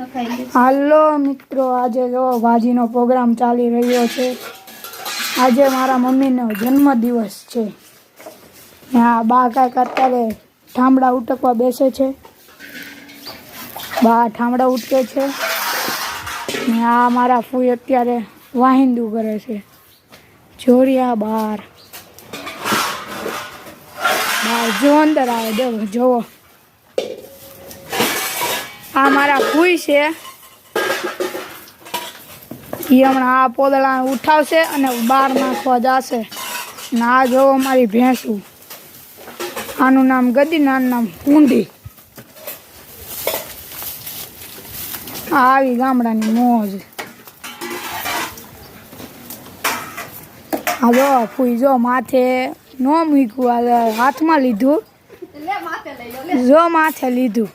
હાલો મિત્રો, આજે જો ભાજીનો પ્રોગ્રામ ચાલી રહ્યો છે। આજે મારા મમ્મીનો જન્મદિવસ છે। આ બા કાંઈક અત્યારે ઠામડા ઉટકવા બેસે છે। બા ઠામડા ઉટકે છે ને આ મારા ફૂઈ અત્યારે વાહિંદુ કરે છે। જોરિયા બાર જો અંદર આવે દેવો જોવો। આ મારા ફૂઈ છે, એ હમણાં આ પોદળા ઉઠાવશે અને બહાર નાખવા જશે। ને આ જોવો મારી ભેંસું, આનું નામ ગદી, આનું નામ ઊંડી। આવી ગામડાની મોજ। આ જો ફૂઈ જો માથે ન મૂક્યું, હાથમાં લીધું, જો માથે લીધું।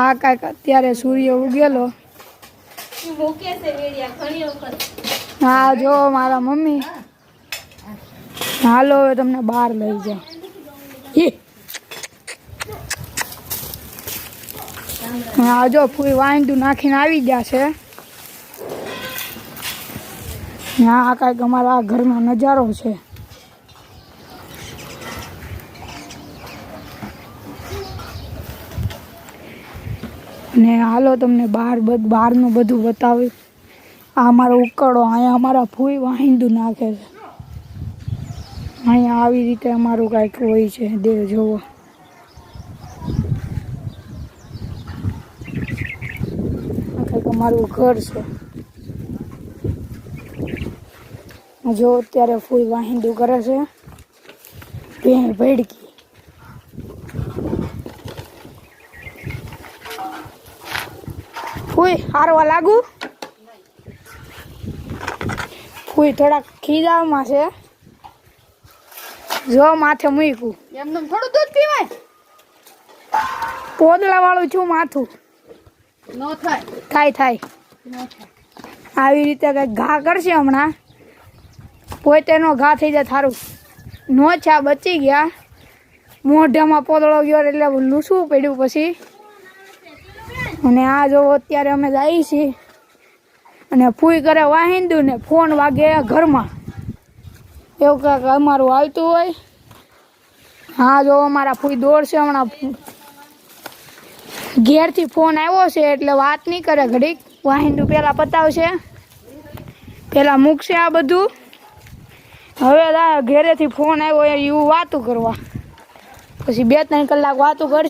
આ કાંઈક અત્યારે સૂર્ય ઉગેલો। હા જો મારા મમ્મી, હાલો હવે તમને બહાર લઈ જાઓ। હા જો ફૂઈ વાંદું નાખીને આવી ગયા છે। આ કાંઈક અમારા ઘરનો નજારો છે। ને હાલો તમને બહારનું બધું બતાવ્યું। આ અમારો ઉકળો, અહીંયા અમારા ફૂઈ વાહિંદું નાખે છે। અહીંયા આવી રીતે અમારું કાંઈક હોય છે, દેવ જોવો। આ કાંઈક અમારું ઘર છે। જો અત્યારે ફૂઈ વાહિંદું કરે છે, ભેણ ભેડકી। ફૂઈ હારવા લાગુ? ફૂઈ થોડાક ખીજાવમાં છે, જો માથે મૂક્યું। એમને થોડું દૂધ પીવાય, પોદળા વાળું છું માથું, નો થાય થાય। આવી રીતે કઈક ઘા કરશે હમણાં, પોતેનો ઘા થઈ જાય થારું। નો છા બચી ગયા, મોઢામાં પોદળો ગયો એટલે લૂસવું પડ્યું પછી। અને આ જો અત્યારે અમે જઈએ છીએ અને ફૂઈ કરે વાહિંદું ને ફોન વાગે ઘરમાં, એવું કાંઈક અમારું હાલતું હોય। હા જો અમારા ફૂઈ દોડશે હમણાં, ઘેરથી ફોન આવ્યો છે એટલે વાત નહીં કરે ઘડીક, વાહિંદું પહેલાં પતાવશે, પહેલાં મૂકશે આ બધું। હવે ઘેરેથી ફોન આવ્યો એવું વાતું કરવા, પછી 2-3 કલાક વાતું કરશે।